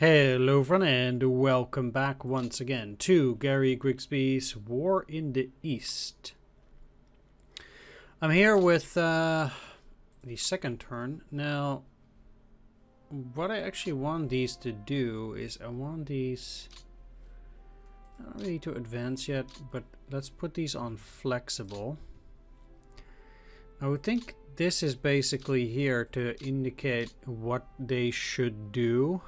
Hello everyone and welcome back once again to Gary Grigsby's War in the East. I'm here with the second turn. Now, what I actually want these to do is I want these not really to advance yet, but let's put these on flexible. I would think this is basically here to indicate what they should do,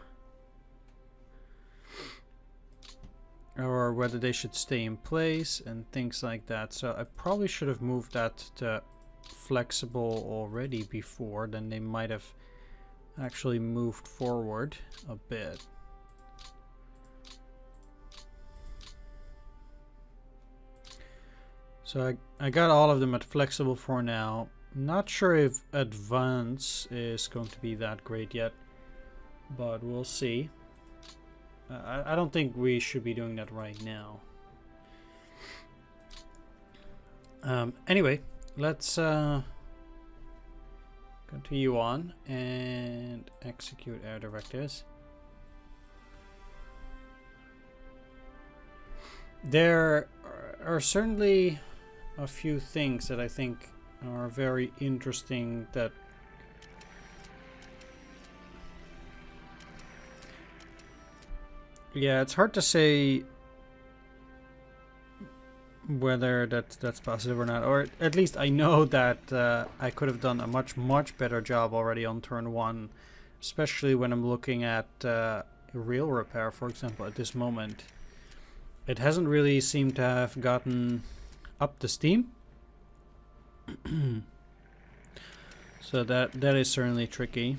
or whether they should stay in place and things like that. So I probably should have moved that to flexible already before, then they might have actually moved forward a bit. So I got all of them at flexible for now. Not sure if advance is going to be that great yet, but we'll see. I don't think we should be doing that right now. Anyway, let's continue on and execute our directives. There are certainly a few things that I think are very interesting that it's hard to say whether that's positive or not, or at least I know that I could have done a much better job already on turn one, especially when I'm looking at rail repair, for example. At this moment, it hasn't really seemed to have gotten up to steam. So that is certainly tricky.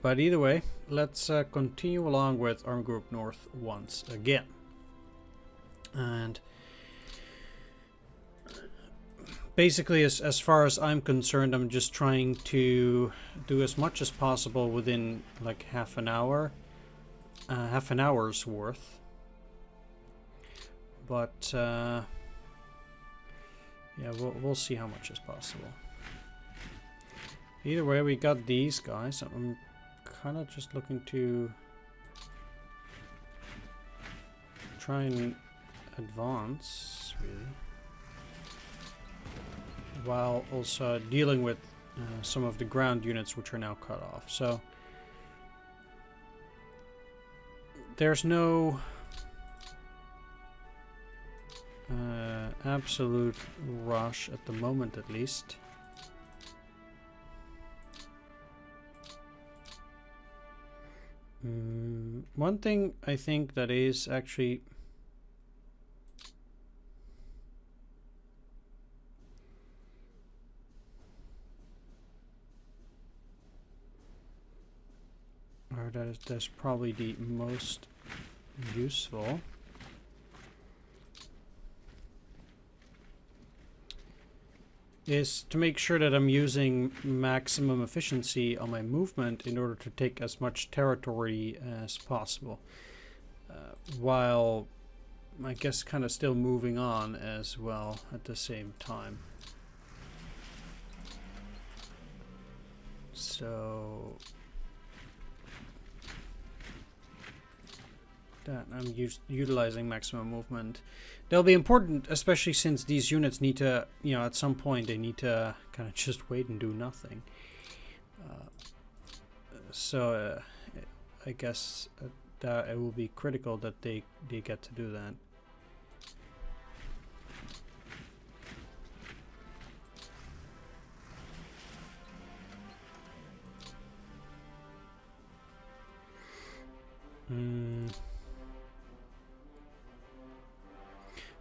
But either way, let's continue along with Army Group North once again. And basically, as far as I'm concerned, I'm just trying to do as much as possible within like half an hour's worth. But yeah, we'll see how much is possible. Either way, we got these guys. I'm kind of just looking to try and advance, really, while also dealing with some of the ground units which are now cut off. So there's no absolute rush at the moment, at least. One thing I think that is actually that's probably the most useful is to make sure that I'm using maximum efficiency on my movement in order to take as much territory as possible, while I guess kind of still moving on as well at the same time. So that I'm utilizing maximum movement. They'll be important, especially since these units need to, at some point they need to kind of just wait and do nothing. So I guess that it will be critical that they get to do that.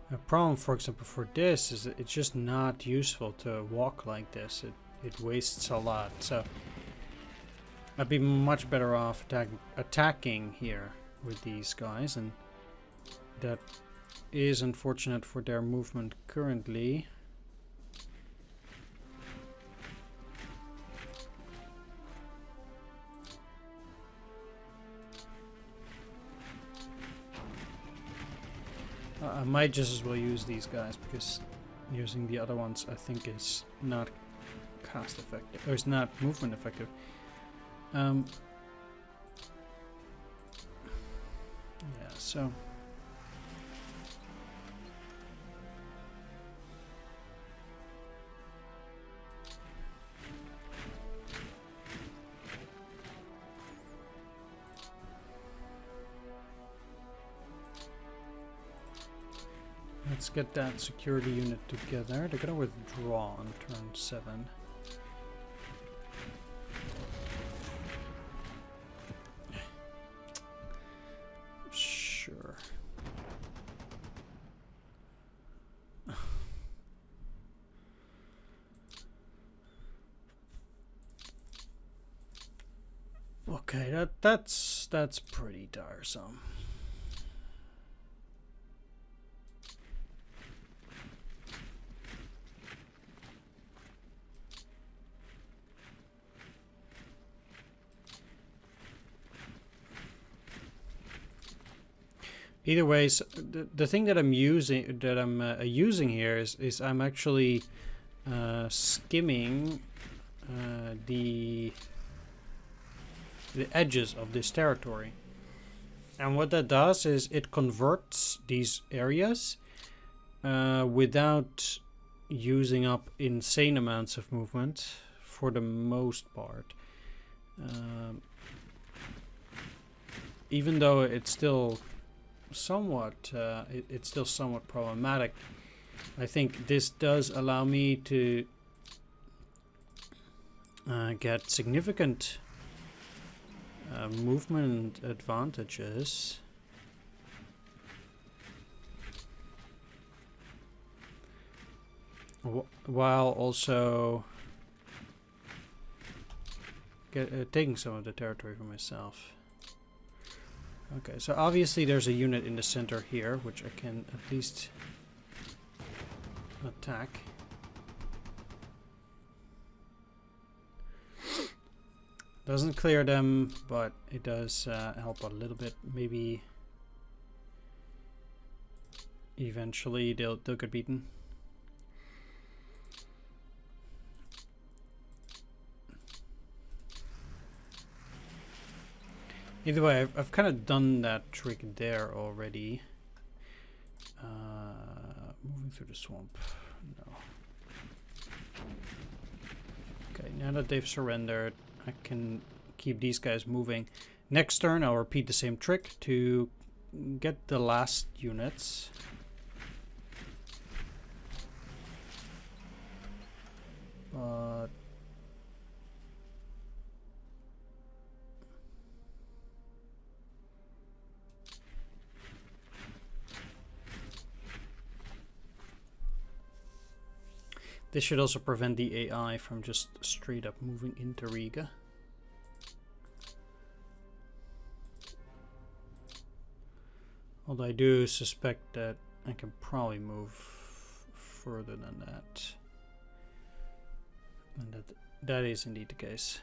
A problem, for example, for this is that it's just not useful to walk like this. It wastes a lot. So I'd be much better off attacking here with these guys, and that is unfortunate for their movement currently. I might just as well use these guys, because using the other ones I think is not cost effective, or it's not movement effective. Yeah, so let's get that security unit together. They're gonna withdraw on turn 7. Sure. Okay, that's pretty tiresome. Either way, so the thing that I'm using here is I'm actually skimming the edges of this territory, and what that does is it converts these areas without using up insane amounts of movement for the most part. Even though it's still somewhat it's still somewhat problematic, I think this does allow me to get significant movement advantages. While also taking some of the territory for myself. Okay, so obviously there's a unit in the center here, which I can at least attack. Doesn't clear them, but it does help a little bit. Maybe eventually they'll get beaten. Either way, I've kind of done that trick there already. Moving through the swamp. No. Okay, now that they've surrendered, I can keep these guys moving. Next turn, I'll repeat the same trick to get the last units. But this should also prevent the AI from just straight up moving into Riga. Although I do suspect that I can probably move further than that. And that is indeed the case.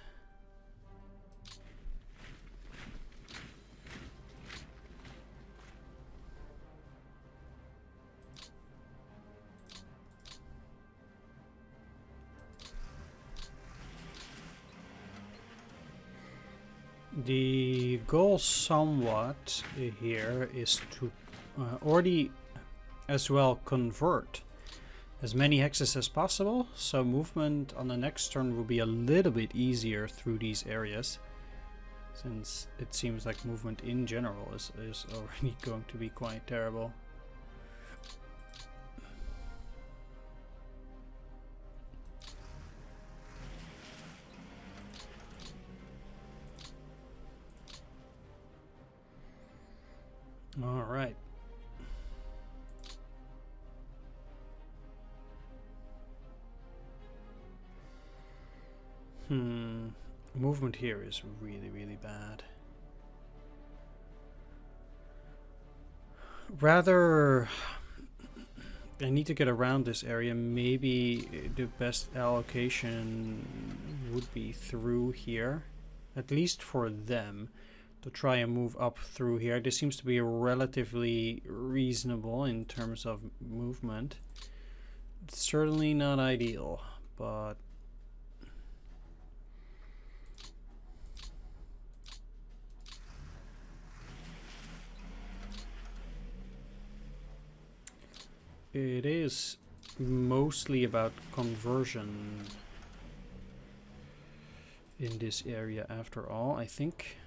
The goal somewhat here is to already as well convert as many hexes as possible, so movement on the next turn will be a little bit easier through these areas, since it seems like movement in general is already going to be quite terrible. All right. Movement here is really, really bad. Rather, I need to get around this area. Maybe the best allocation would be through here, at least for them, to try and move up through here. This seems to be relatively reasonable in terms of movement. It's certainly not ideal, but it is mostly about conversion in this area after all, I think.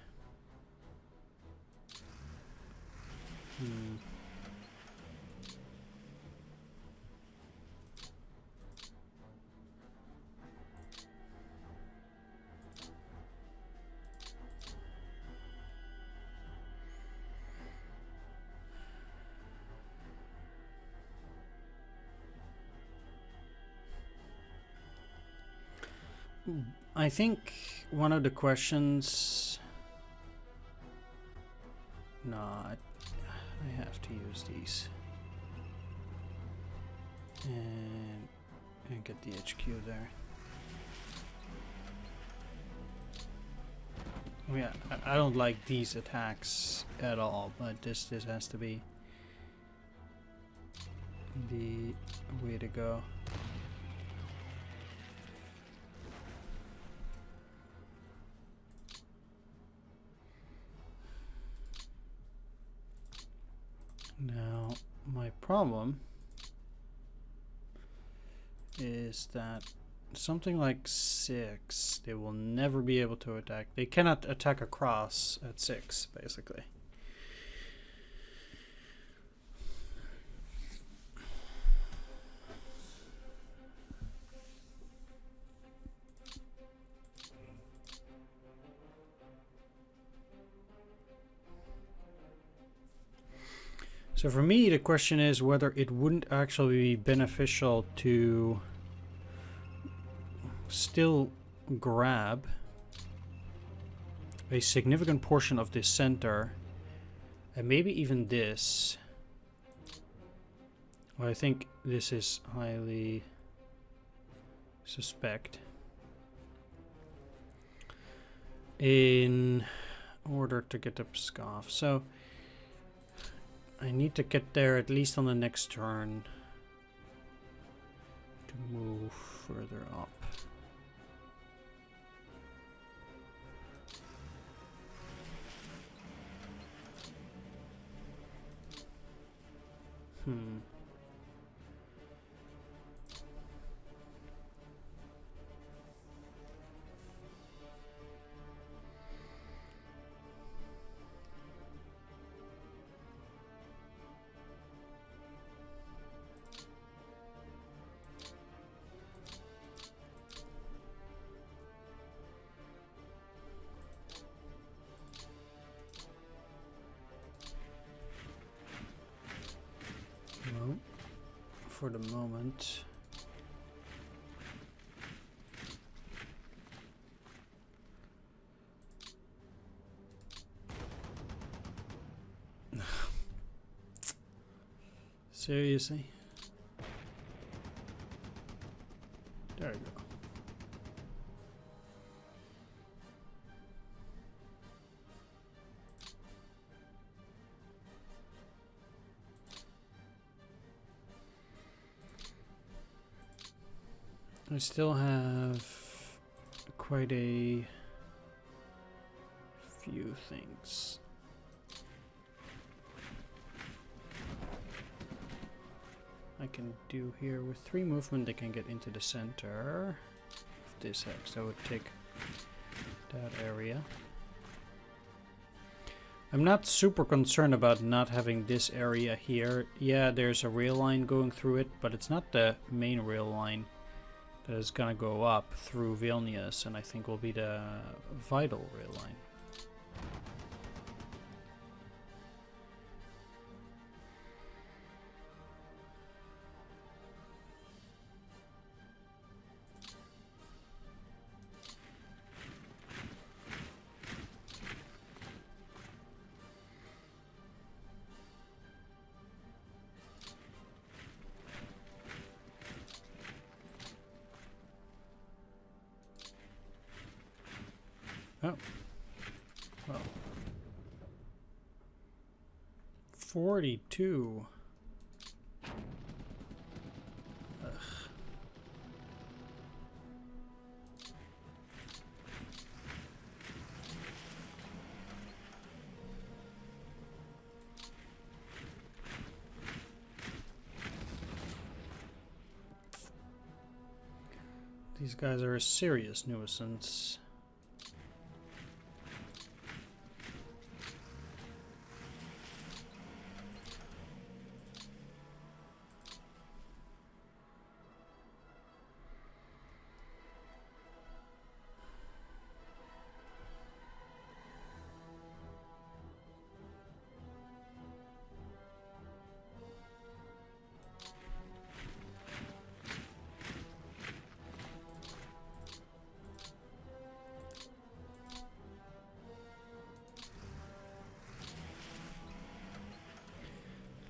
I think one of the questions... No, I have to use these. And get the HQ there. Yeah, I don't like these attacks at all, but this has to be the way to go. Now, my problem is that something like 6, they will never be able to attack. They cannot attack across at 6, basically. So for me, the question is whether it wouldn't actually be beneficial to still grab a significant portion of this center, and maybe even this. Well, I think this is highly suspect, in order to get up Pskov. So I need to get there at least on the next turn to move further up. Well, for the moment, seriously? There we go. I still have quite a few things. I can do here with 3 movement. They can get into the center of this hex. That would take that area. I'm not super concerned about not having this area here. Yeah, there's a rail line going through it, but it's not the main rail line that is gonna go up through Vilnius, and I think will be the vital rail line. Oh, well, 42. Ugh. These guys are a serious nuisance.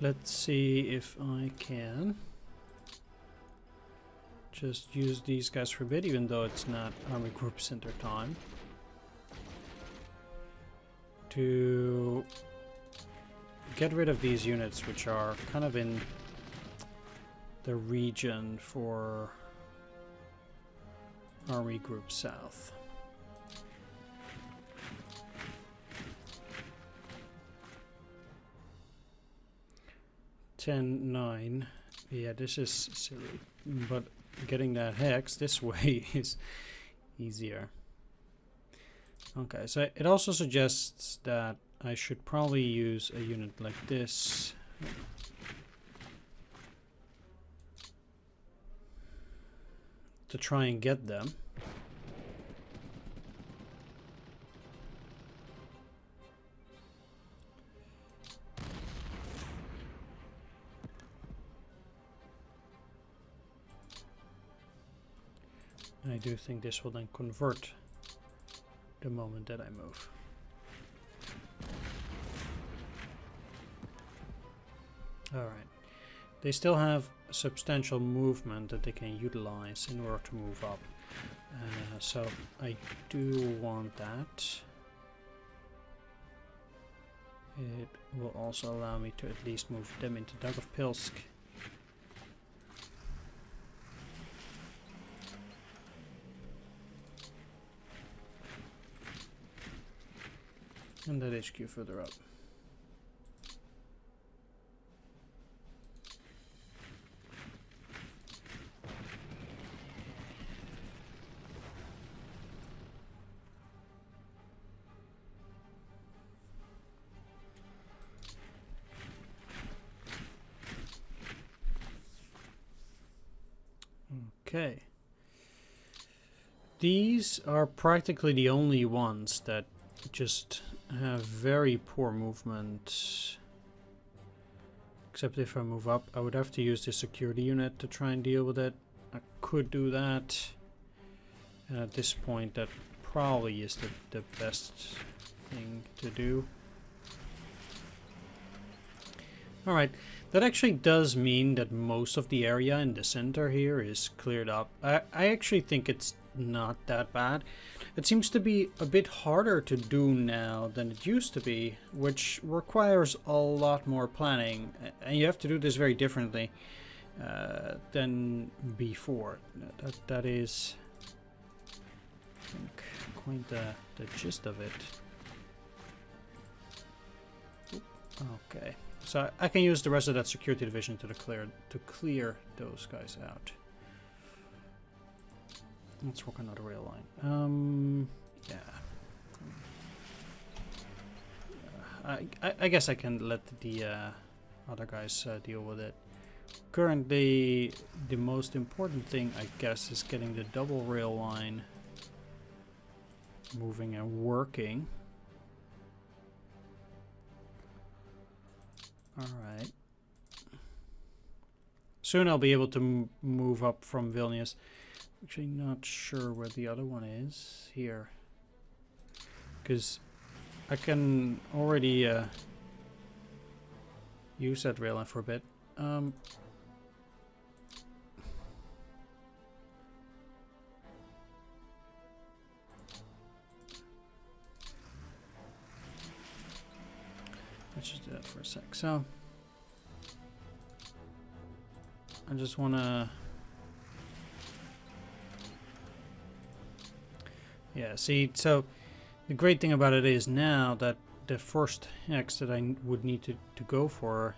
Let's see if I can just use these guys for a bit, even though it's not Army Group Center time, to get rid of these units which are kind of in the region for Army Group South. 10-9. Yeah, this is silly, but getting that hex this way is easier. Okay, so it also suggests that I should probably use a unit like this to try and get them. And I do think this will then convert the moment that I move. Alright. They still have substantial movement that they can utilize in order to move up. So I do want that. It will also allow me to at least move them into Daugavpilsk. And that HQ further up. Okay. These are practically the only ones that just have very poor movement. Except if I move up, I would have to use the security unit to try and deal with it. I could do that. And at this point, that probably is the best thing to do. Alright, that actually does mean that most of the area in the center here is cleared up. I actually think it's not that bad. It seems to be a bit harder to do now than it used to be, which requires a lot more planning, and you have to do this very differently than before. That is, I think, quite the gist of it. Okay, so I can use the rest of that security division to clear those guys out. Let's work on another rail line. Yeah. I guess I can let the other guys deal with it. Currently, the most important thing, I guess, is getting the double rail line moving and working. Alright. Soon I'll be able to move up from Vilnius. Actually not sure where the other one is. Here. Because I can already use that rail line for a bit. Let's just do that for a sec. So I just want to... Yeah, see, so the great thing about it is now that the first hex that I would need to go for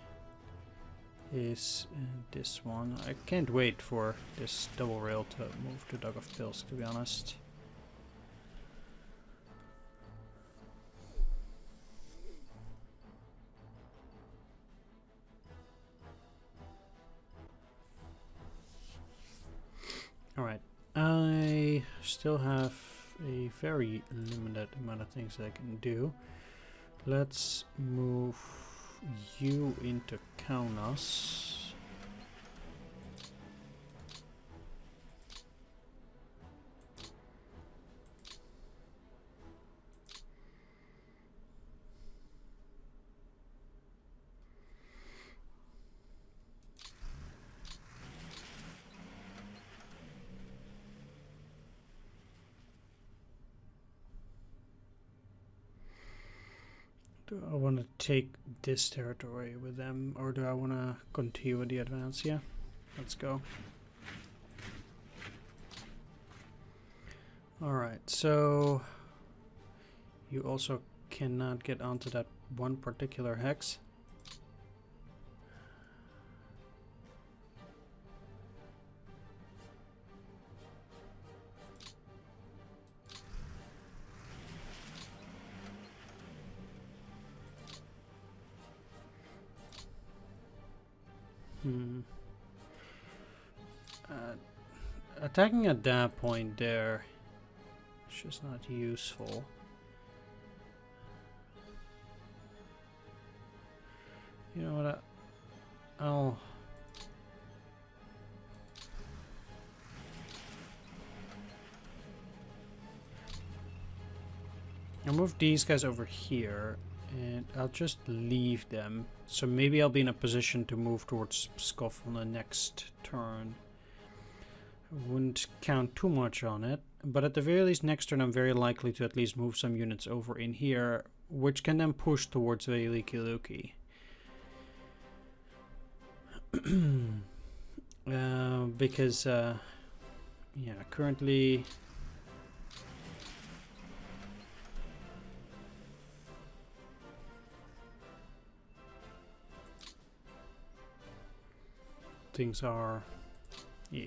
is this one. I can't wait for this double rail to move to Daugavpilsk, to be honest. Alright, I still have a very limited amount of things that I can do. Let's move you into Kaunas. Do I want to take this territory with them, or do I want to continue with the advance? Yeah, let's go. Alright, so you also cannot get onto that one particular hex. Attacking at that point there is just not useful. You know what? I'll move these guys over here, and I'll just leave them. So maybe I'll be in a position to move towards Pskov on the next turn. I wouldn't count too much on it, but at the very least next turn I'm very likely to at least move some units over in here, which can then push towards Veliki Luki. Because yeah, currently things are, yeah.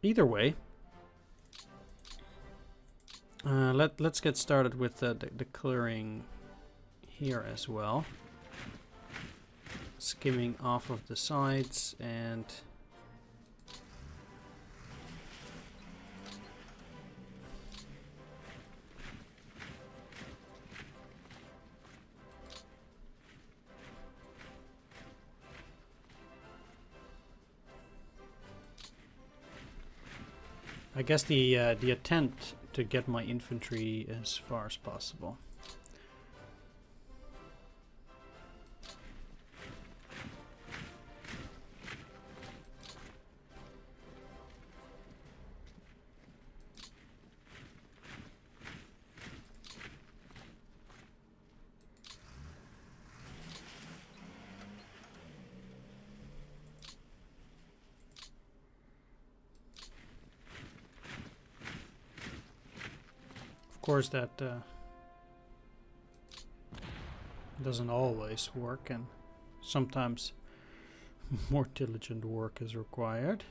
Either way, let's get started with the clearing here as well. Skimming off of the sides and I guess the attempt to get my infantry as far as possible. Of course, that doesn't always work, and sometimes more diligent work is required.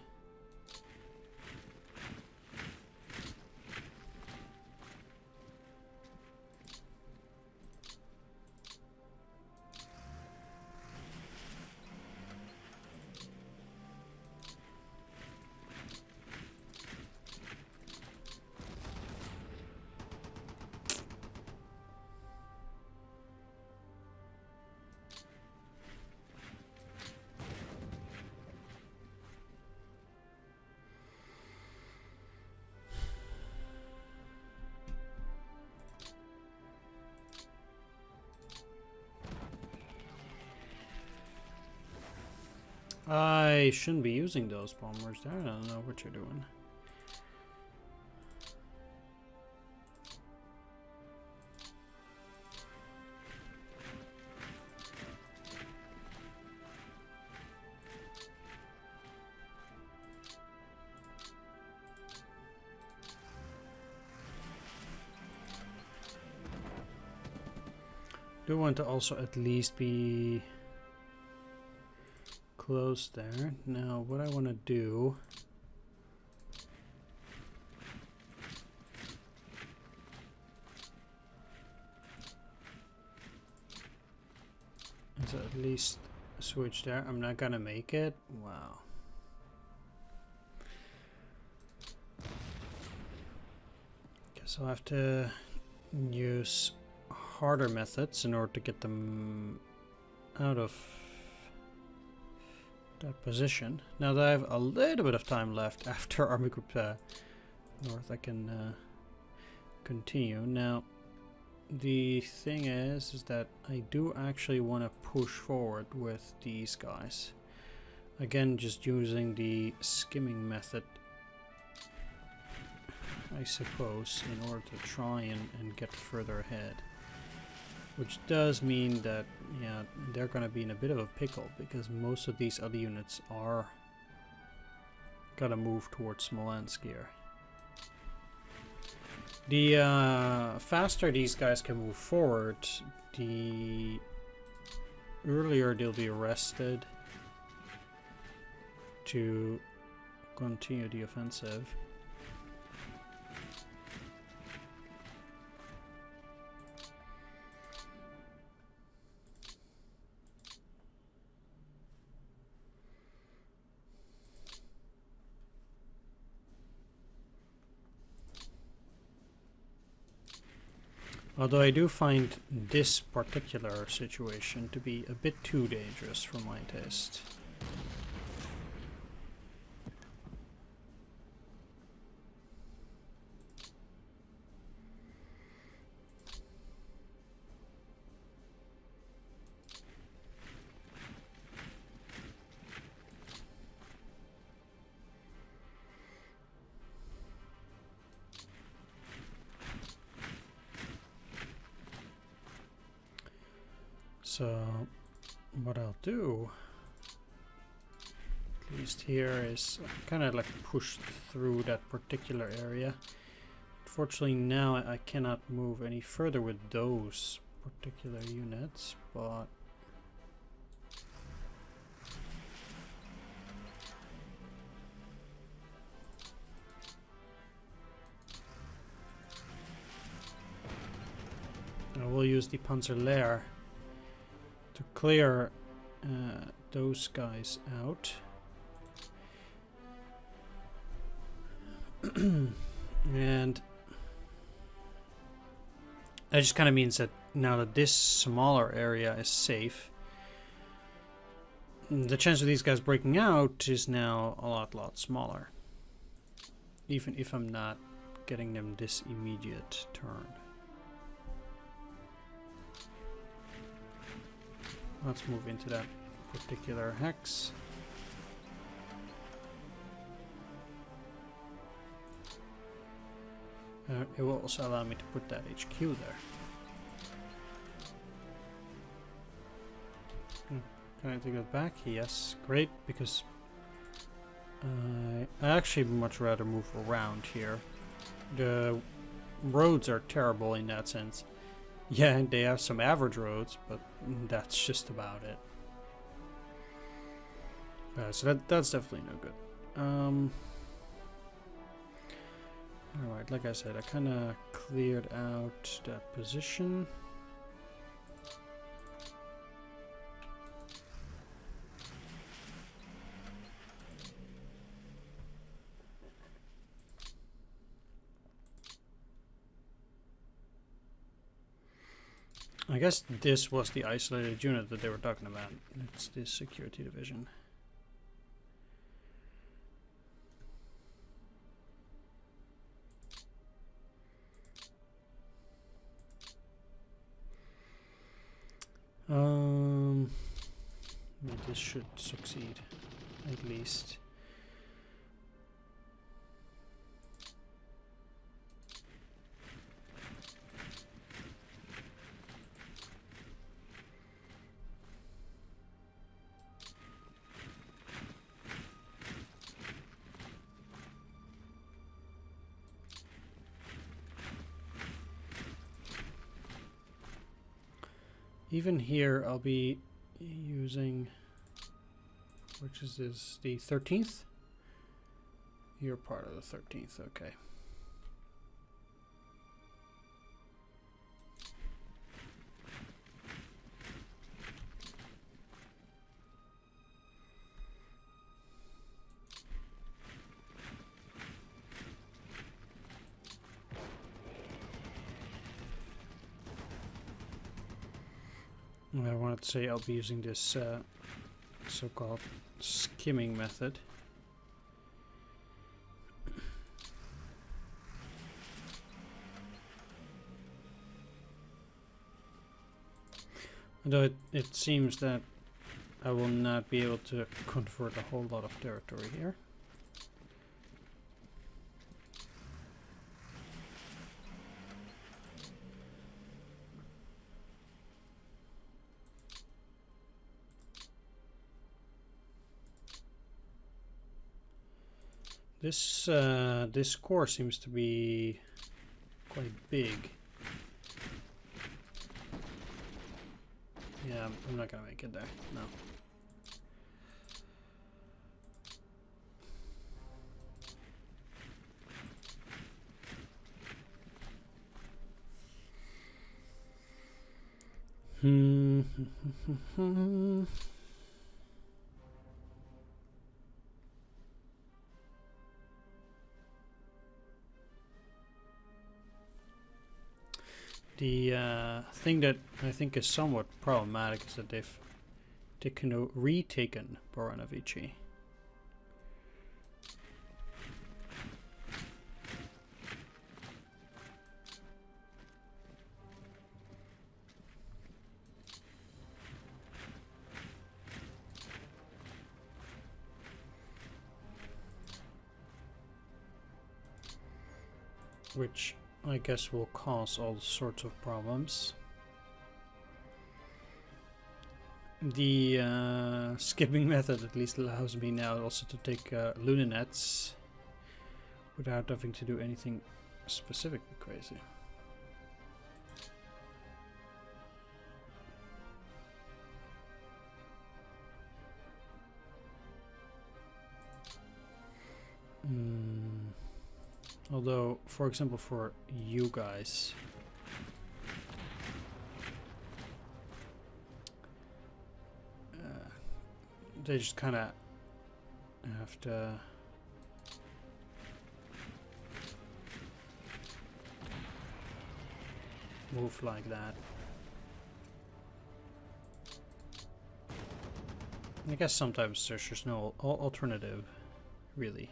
I shouldn't be using those bombers there. I don't know what you're doing. Do want to also at least be close there. Now, what I want to do is at least switch there. I'm not gonna make it. Wow. Guess I'll have to use harder methods in order to get them out of that position. Now that I have a little bit of time left after Army Group North, I can continue. Now, the thing is that I do actually want to push forward with these guys. Again, just using the skimming method, I suppose, in order to try and get further ahead. Which does mean that, yeah, they're going to be in a bit of a pickle, because most of these other units are going to move towards Smolensk here. The faster these guys can move forward, the earlier they'll be arrested to continue the offensive. Although I do find this particular situation to be a bit too dangerous for my taste. So what I'll do, at least here, is kind of like push through that particular area. Unfortunately now I cannot move any further with those particular units, but I will use the Panzerlehr to clear those guys out. And that just kind of means that now that this smaller area is safe, the chance of these guys breaking out is now a lot smaller, even if I'm not getting them this immediate turn. Let's move into that particular hex. It will also allow me to put that HQ there. Can I take it back? Yes, great, because I actually much rather move around here. The roads are terrible in that sense. Yeah, they have some average roads, but that's just about it. So that's definitely no good. Alright, like I said, I kind of cleared out that position. I guess this was the isolated unit that they were talking about. It's the security division. This should succeed, at least. Even here, I'll be using which is the 13th. You're part of the 13th, okay. I wanted to say I'll be using this so-called skimming method. Although it seems that I will not be able to convert a whole lot of territory here. This core seems to be quite big. Yeah, I'm not gonna make it there. No. The thing that I think is somewhat problematic is that they've retaken Boranovici. Which I guess will cause all sorts of problems. The skipping method at least allows me now also to take Lunanets without having to do anything specifically crazy. Although, for example, for you guys, they just kind of have to move like that. I guess sometimes there's just no alternative, really.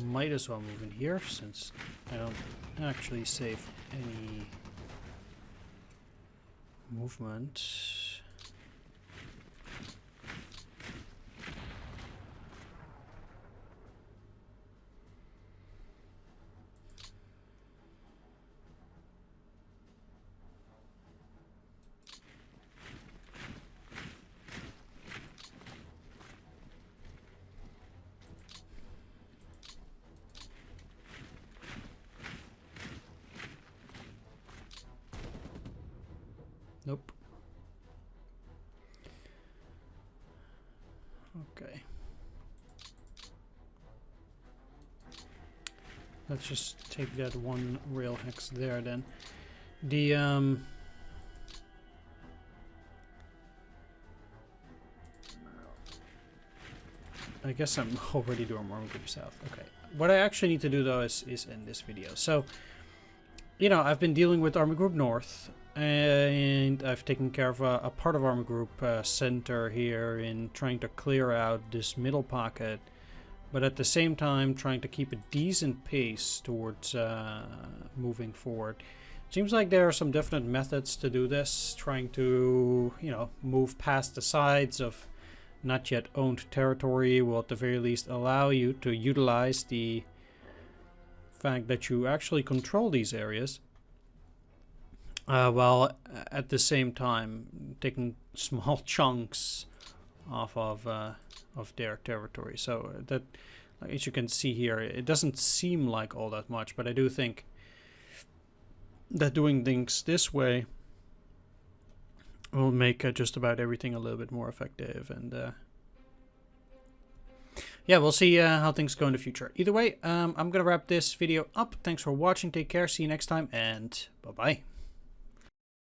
Might as well move in here since I don't actually save any movement. Nope. Okay. Let's just take that one rail hex there then. The I guess I'm already doing armor group south. Okay. What I actually need to do though is end this video. So, you know, I've been dealing with armor group north. And I've taken care of a part of armor group center here in trying to clear out this middle pocket, but at the same time trying to keep a decent pace towards moving forward. Seems like there are some definite methods to do this, trying to, you know, move past the sides of not yet owned territory will at the very least allow you to utilize the fact that you actually control these areas. While at the same time taking small chunks off of their territory. So that, as you can see here, it doesn't seem like all that much, but I do think that doing things this way will make just about everything a little bit more effective. And yeah, we'll see how things go in the future. Either way, I'm going to wrap this video up. Thanks for watching. Take care. See you next time. And bye-bye.